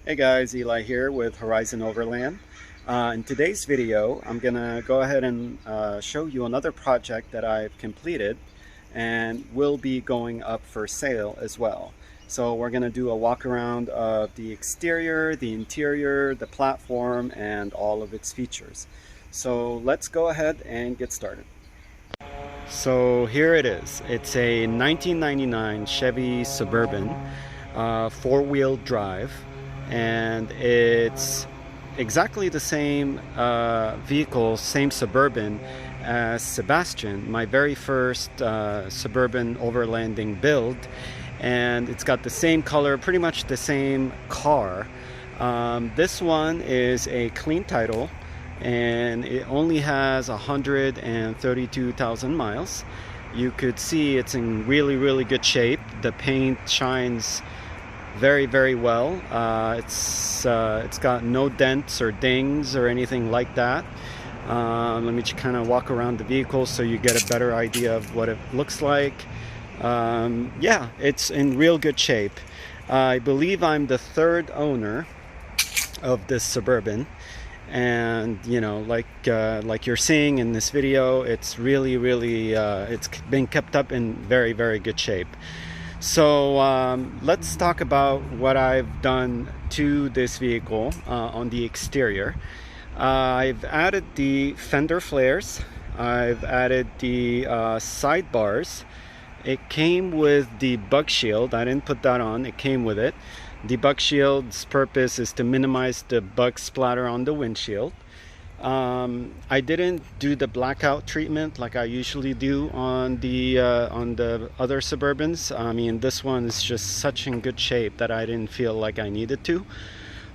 Hey guys, Eli here with Horizon Overland. In today's video, I'm gonna go ahead and show you another project that I've completed and will be going up for sale as well. So we're gonna do a walk around of the exterior, the interior, the platform, and all of its features. So let's go ahead and get started. So here it is. It's a 1999 Chevy Suburban four-wheel drive, and it's exactly the same vehicle, same Suburban as Sebastian, my very first Suburban overlanding build, and it's got the same color, pretty much the same car. This one is a clean title, and it only has 132,000 miles. You could see it's in really good shape. The paint shines very well. It's got no dents or dings or anything like that. Let me just kind of walk around the vehicle so you get a better idea of what it looks like. Yeah, it's in real good shape. I believe I'm the third owner of this Suburban, and you know, like you're seeing in this video, it's really it's been kept up in very good shape. So let's talk about what I've done to this vehicle on the exterior. I've added the fender flares. I've added the sidebars. It came with the bug shield. I didn't put that on. It came with it. The bug shield's purpose is to minimize the bug splatter on the windshield. I didn't do the blackout treatment like I usually do on the other Suburbans. I mean, this one is just such in good shape that I didn't feel like I needed to.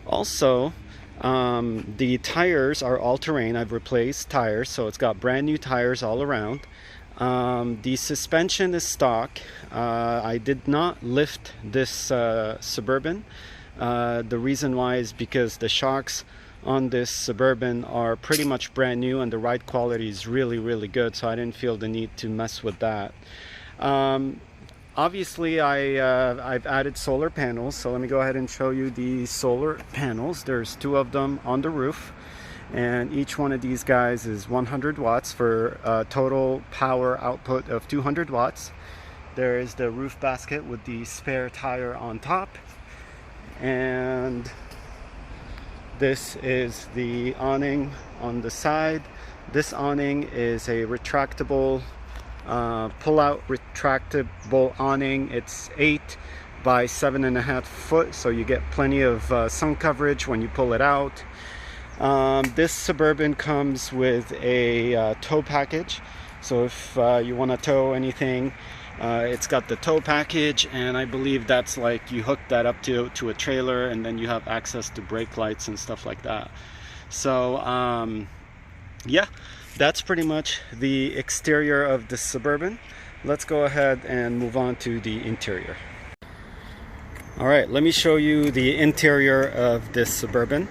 Also, the tires are all-terrain. I've replaced tires, so it's got brand new tires all around. The suspension is stock. I did not lift this Suburban. The reason why is because the shocks on this Suburban are pretty much brand new and the ride quality is really good, so I didn't feel the need to mess with that. Obviously I've added solar panels, so let me go ahead and show you the solar panels. There's two of them on the roof, and each one of these guys is 100 watts for a total power output of 200 watts. There is the roof basket with the spare tire on top, and this is the awning on the side. This awning is a retractable, pull-out retractable awning. It's 8 by 7.5 foot, so you get plenty of sun coverage when you pull it out. This Suburban comes with a tow package, so if you want to tow anything, it's got the tow package, and I believe that's like you hook that up to a trailer, and then you have access to brake lights and stuff like that. So yeah, that's pretty much the exterior of the Suburban. Let's go ahead and move on to the interior. All right, let me show you the interior of this Suburban.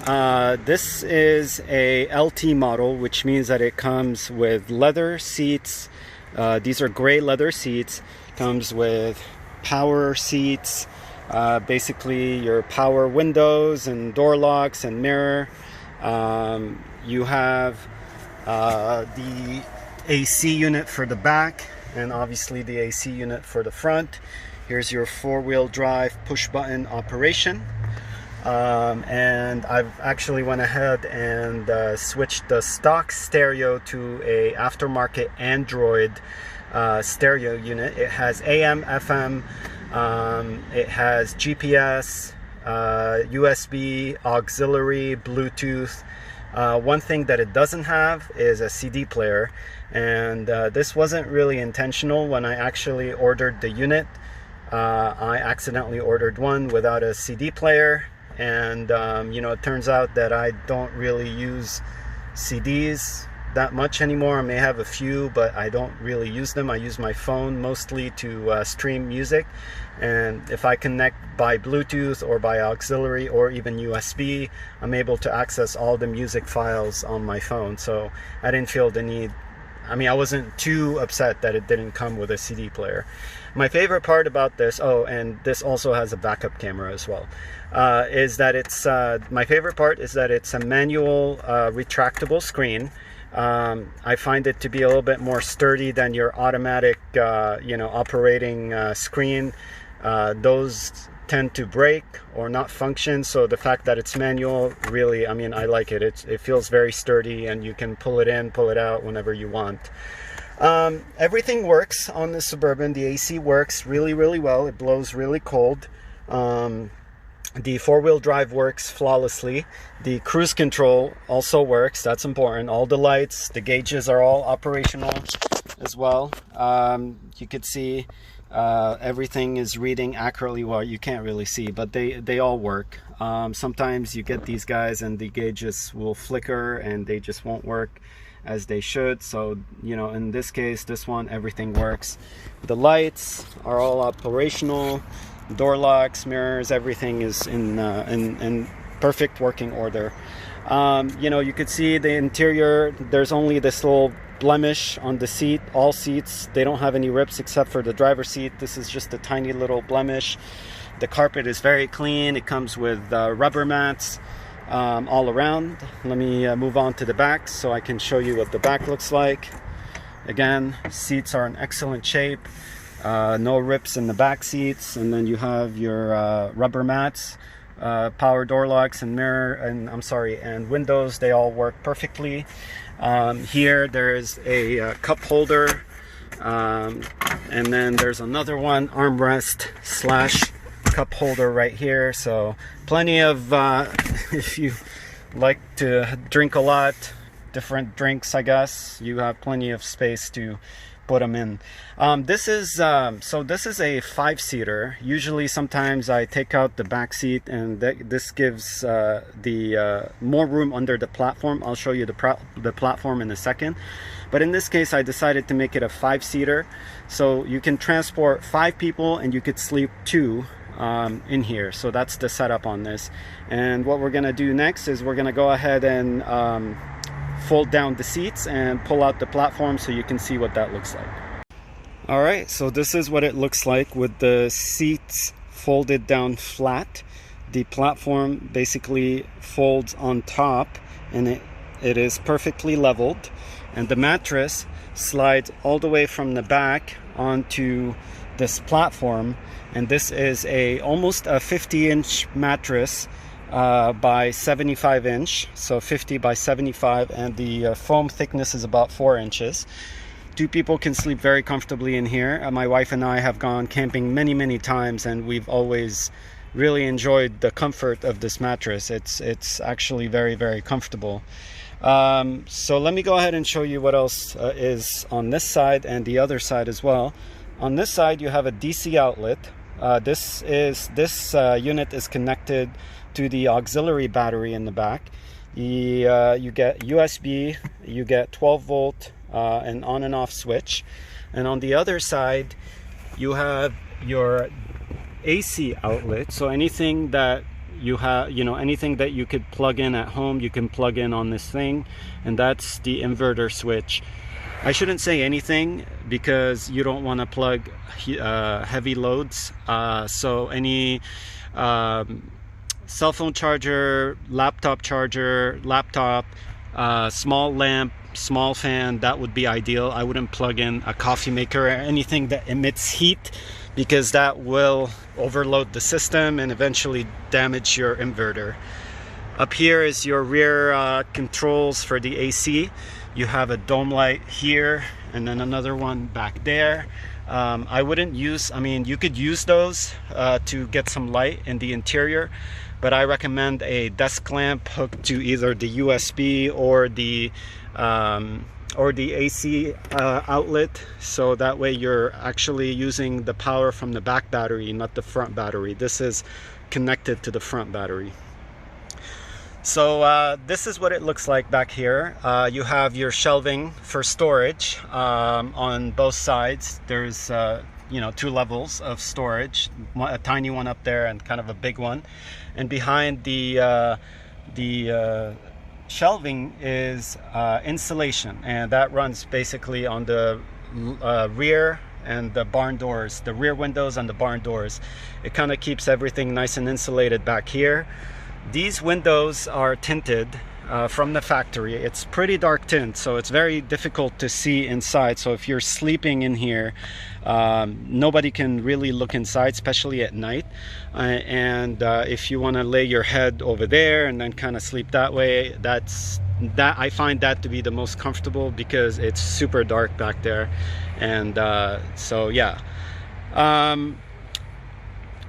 This is a LT model, which means that it comes with leather seats. These are gray leather seats. Comes with power seats, basically your power windows and door locks and mirror. You have the AC unit for the back, and obviously the AC unit for the front. Here's your four-wheel drive push button operation. And I've actually went ahead and switched the stock stereo to a aftermarket Android stereo unit. It has AM, FM, it has GPS, USB, auxiliary, Bluetooth. One thing that it doesn't have is a CD player, and this wasn't really intentional. When I actually ordered the unit, I accidentally ordered one without a CD player. And you know, it turns out that I don't really use CDs that much anymore. I may have a few, but I don't really use them. I use my phone mostly to stream music, and if I connect by Bluetooth or by auxiliary or even USB, I'm able to access all the music files on my phone. So I didn't feel the need. I mean, I wasn't too upset that it didn't come with a CD player. My favorite part about this, oh, and this also has a backup camera as well, is that it's, my favorite part is that it's a manual retractable screen. I find it to be a little bit more sturdy than your automatic, you know, operating screen. Those tend to break or not function, so the fact that it's manual, really, I mean, I like it. It feels very sturdy, and you can pull it in, pull it out whenever you want. Everything works on the Suburban. The AC works really, really well. It blows really cold. The four-wheel drive works flawlessly. The cruise control also works. That's important. All the lights, the gauges are all operational as well. You could see everything is reading accurately. Well, you can't really see, but they all work. Sometimes you get these guys and the gauges will flicker and they just won't work as they should. So, you know, in this case, this one, everything works. The lights are all operational. Door locks, mirrors, everything is in perfect working order. You know, you could see the interior. There's only this little blemish on the seat. All seats, they don't have any rips except for the driver's seat. This is just a tiny little blemish. The carpet is very clean. It comes with rubber mats all around. Let me move on to the back so I can show you what the back looks like. Again, seats are in excellent shape. No rips in the back seats, and then you have your rubber mats, power door locks, and mirror, and and windows. They all work perfectly. Here there is a cup holder, and then there's another one, armrest slash cup holder right here. So plenty of if you like to drink a lot, different drinks, I guess, you have plenty of space to put them in. This is so this is a 5-seater. Usually sometimes I take out the back seat, and this gives the more room under the platform. I'll show you the platform in a second, but in this case I decided to make it a 5-seater, so you can transport 5 people and you could sleep 2 in here. So that's the setup on this. And what we're gonna do next is we're gonna go ahead and fold down the seats and pull out the platform so you can see what that looks like. All right, so this is what it looks like with the seats folded down flat. The platform basically folds on top, and it is perfectly leveled, and the mattress slides all the way from the back onto this platform. And this is almost a 50-inch mattress by 75 inch, so 50 by 75, and the foam thickness is about 4 inches. 2 people can sleep very comfortably in here. My wife and I have gone camping many times, and we've always really enjoyed the comfort of this mattress. It's actually very comfortable. So let me go ahead and show you what else is on this side and the other side as well. On this side you have a DC outlet. This unit is connected to the auxiliary battery in the back. You get USB, you get 12 volt an on and off switch, and on the other side you have your AC outlet. So anything that you have, you know, anything that you could plug in at home, you can plug in on this thing, and that's the inverter switch. I shouldn't say anything because you don't want to plug heavy loads. So any cell phone charger, laptop charger, small lamp, small fan, that would be ideal. I wouldn't plug in a coffee maker or anything that emits heat, because that will overload the system and eventually damage your inverter. Up here is your rear controls for the AC. You have a dome light here and then another one back there. I wouldn't use, I mean, you could use those to get some light in the interior, but I recommend a desk lamp hooked to either the USB or the AC outlet, so that way you're actually using the power from the back battery, not the front battery. This is connected to the front battery. So this is what it looks like back here. You have your shelving for storage on both sides. There's you know, 2 levels of storage, a tiny one up there and kind of a big one, and behind the shelving is insulation, and that runs basically on the rear and the barn doors, the rear windows and the barn doors. It kind of keeps everything nice and insulated back here. These windows are tinted from the factory. It's pretty dark tint, so it's very difficult to see inside. So if you're sleeping in here, nobody can really look inside, especially at night. If you want to lay your head over there and then kind of sleep that way, I find that to be the most comfortable because it's super dark back there. And so yeah,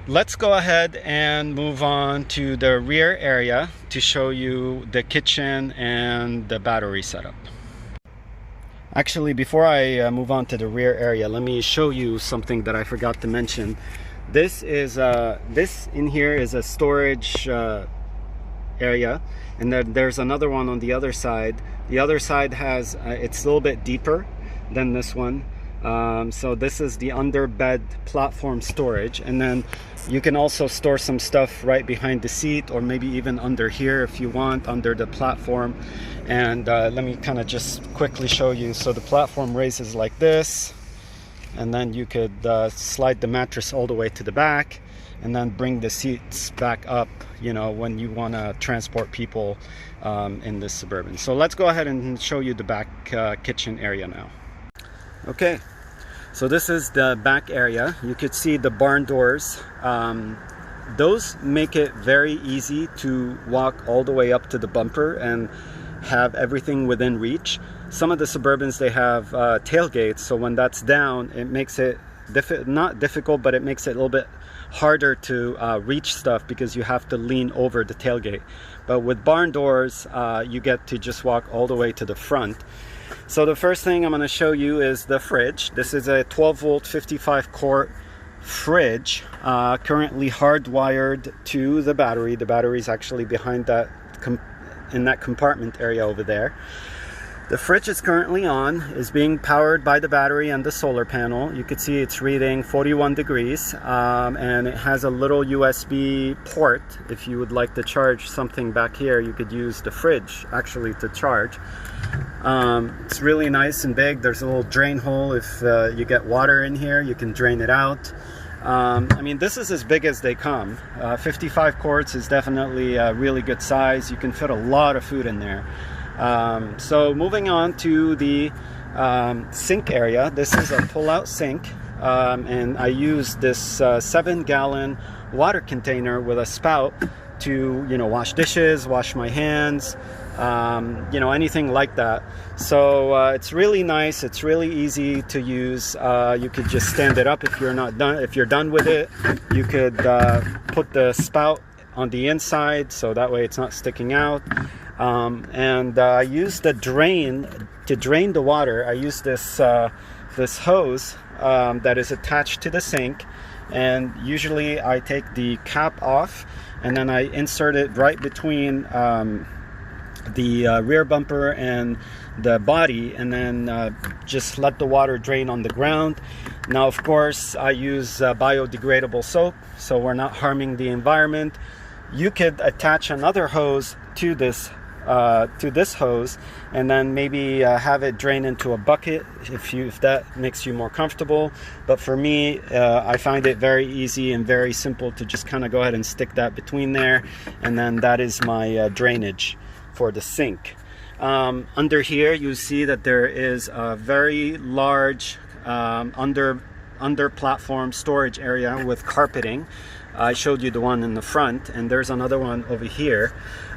let's go ahead and move on to the rear area to show you the kitchen and the battery setup. Actually, before I move on to the rear area, let me show you something that I forgot to mention. This in here is a storage area, and then there's another one on the other side. The other side has it's a little bit deeper than this one. So this is the underbed platform storage, and then you can also store some stuff right behind the seat, or maybe even under here if you want, under the platform. And let me kind of just quickly show you. So the platform raises like this, and then you could slide the mattress all the way to the back and then bring the seats back up, you know, when you want to transport people in this Suburban. So let's go ahead and show you the back kitchen area now. Okay, so this is the back area. You could see the barn doors. Those make it very easy to walk all the way up to the bumper and have everything within reach. Some of the Suburbans, they have tailgates, so when that's down, it makes it not difficult, but it makes it a little bit harder to reach stuff because you have to lean over the tailgate. But with barn doors, you get to just walk all the way to the front. So the first thing I'm going to show you is the fridge. This is a 12 volt 55 quart fridge, currently hardwired to the battery. The battery is actually behind that in that compartment area over there. The fridge is currently on, is being powered by the battery and the solar panel. You can see it's reading 41 degrees, and it has a little USB port. If you would like to charge something back here, you could use the fridge actually to charge. It's really nice and big. There's a little drain hole. If you get water in here, you can drain it out. I mean, this is as big as they come. 55 quarts is definitely a really good size. You can fit a lot of food in there. So moving on to the sink area. This is a pull-out sink, and I use this 7-gallon water container with a spout to, you know, wash dishes, wash my hands, you know, anything like that. So it's really nice. It's really easy to use. You could just stand it up if you're not done. If you're done with it, you could put the spout on the inside, so that way it's not sticking out. I use the drain to drain the water. I use this this hose that is attached to the sink, and usually I take the cap off and then I insert it right between the rear bumper and the body, and then just let the water drain on the ground. Now, of course, I use biodegradable soap, so we're not harming the environment. You could attach another hose to this hose, and then maybe have it drain into a bucket if that makes you more comfortable. But for me, I find it very easy and very simple to just kind of go ahead and stick that between there, and then that is my drainage for the sink. Under here, you see that there is a very large under platform storage area with carpeting. I showed you the one in the front, and there's another one over here.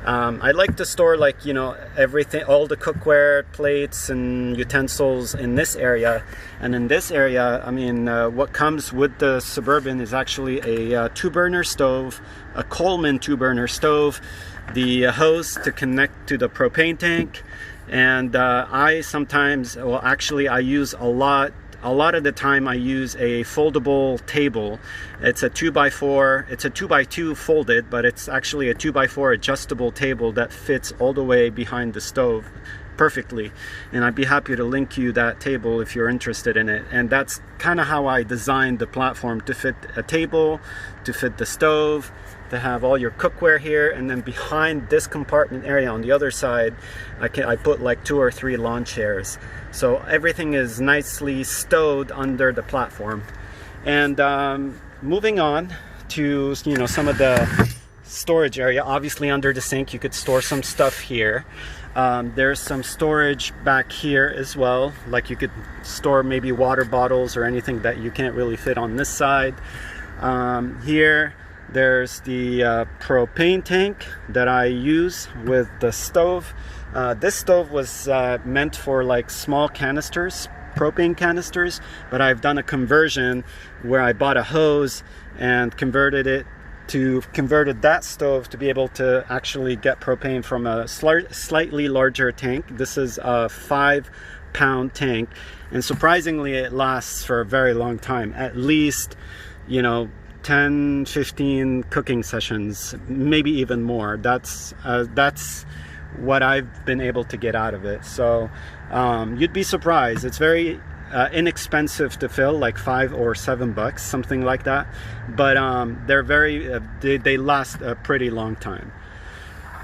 I like to store, like, you know, everything, all the cookware, plates and utensils in this area. And in this area, I mean, what comes with the Suburban is actually a 2-burner stove, a Coleman 2-burner stove, the hose to connect to the propane tank, and I sometimes, well, actually I use a lot of the time I use a foldable table. It's a 2x4, it's a 2x2 folded, but it's actually a 2x4 adjustable table that fits all the way behind the stove perfectly. And I'd be happy to link you that table if you're interested in it. And that's kind of how I designed the platform, to fit a table, to fit the stove, to have all your cookware here, and then behind this compartment area on the other side, I put like 2 or 3 lawn chairs. So everything is nicely stowed under the platform. And moving on to, you know, some of the storage area. Obviously under the sink you could store some stuff here. There's some storage back here as well, like you could store maybe water bottles or anything that you can't really fit on this side. Here there's the propane tank that I use with the stove. This stove was meant for like small canisters, propane canisters, but I've done a conversion where I bought a hose and converted that stove to be able to actually get propane from a slightly larger tank. This is a 5-pound tank, and surprisingly it lasts for a very long time, at least, you know, 10-15 cooking sessions, maybe even more. That's what I've been able to get out of it. So you'd be surprised. It's very inexpensive to fill, like $5 or $7, something like that, but they're very they last a pretty long time.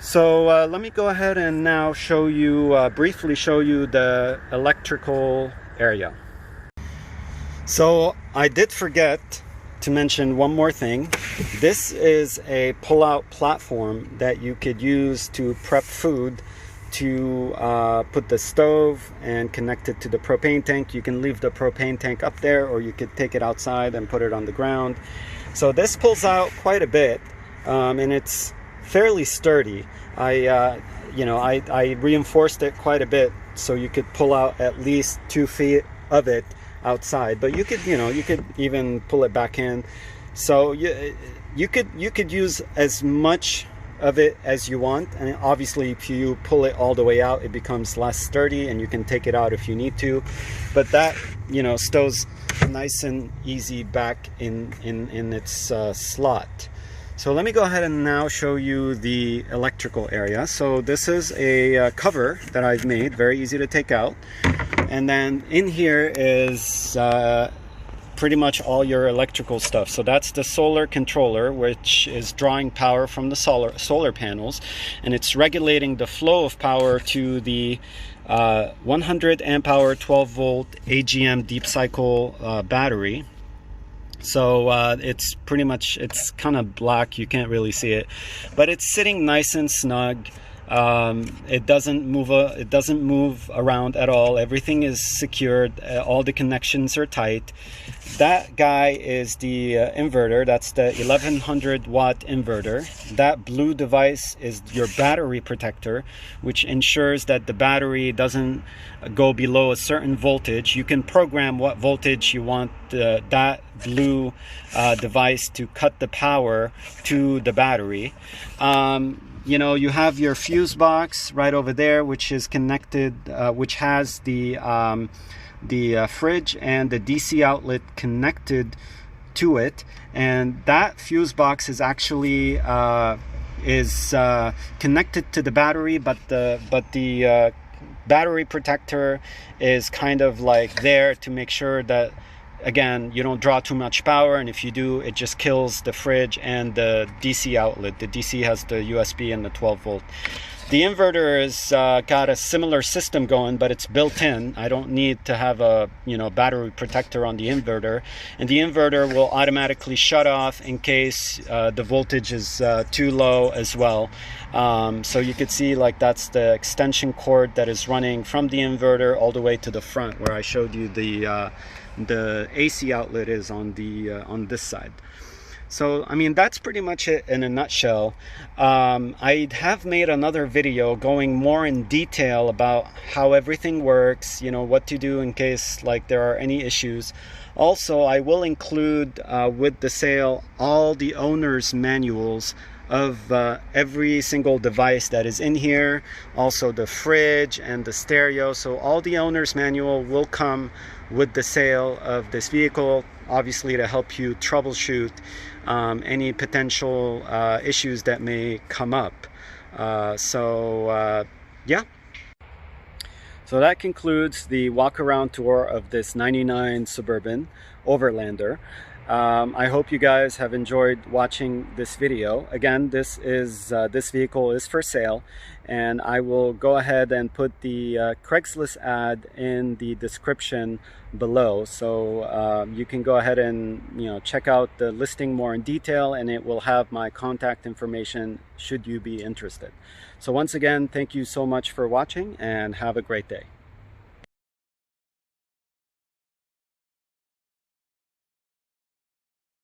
So let me go ahead and now show you briefly show you the electrical area. So I did forget to mention one more thing. This is a pull-out platform that you could use to prep food, to put the stove and connect it to the propane tank. You can leave the propane tank up there, or you could take it outside and put it on the ground. So this pulls out quite a bit, and it's fairly sturdy. I reinforced it quite a bit so you could pull out at least 2 feet of it outside, but you could even pull it back in. So you could use as much of it as you want, and obviously if you pull it all the way out it becomes less sturdy and you can take it out if you need to, but that, you know, stows nice and easy back in its slot. So let me go ahead and now show you the electrical area. So this is a cover that I've made, very easy to take out, and then in here is pretty much all your electrical stuff. So that's the solar controller, which is drawing power from the solar panels, and it's regulating the flow of power to the 100 amp hour 12 volt AGM deep cycle battery. So it's pretty much, it's kind of black, you can't really see it, but it's sitting nice and snug. It doesn't move around at all. Everything is secured. All the connections are tight. That guy is the inverter. That's the 1100 watt inverter. That blue device is your battery protector, which ensures that the battery doesn't go below a certain voltage. You can program what voltage you want that blue device to cut the power to the battery. You know, you have your fuse box right over there, which is connected, which has the fridge and the DC outlet connected to it, and that fuse box is actually connected to the battery, but the battery protector is kind of like there to make sure that, again, you don't draw too much power, and if you do, it just kills the fridge and the DC outlet. The DC has the USB and the 12 volt. The inverter has got a similar system going, but it's built in. I don't need to have a battery protector on the inverter, and the inverter will automatically shut off in case the voltage is too low as well. So you could see, like, that's the extension cord that is running from the inverter all the way to the front, where I showed you the AC outlet is on this side. So, I mean, that's pretty much it in a nutshell. I have made another video going more in detail about how everything works, what to do in case, like, there are any issues. Also, I will include with the sale all the owner's manuals of every single device that is in here, also the fridge and the stereo. So all the owner's manual will come with the sale of this vehicle, obviously to help you troubleshoot any potential issues that may come up. Yeah. So that concludes the walk around tour of this 99 Suburban Overlander. I hope you guys have enjoyed watching this video. Again, this vehicle is for sale, and I will go ahead and put the Craigslist ad in the description below, so you can go ahead and check out the listing more in detail, and it will have my contact information should you be interested. So once again, thank you so much for watching, and have a great day.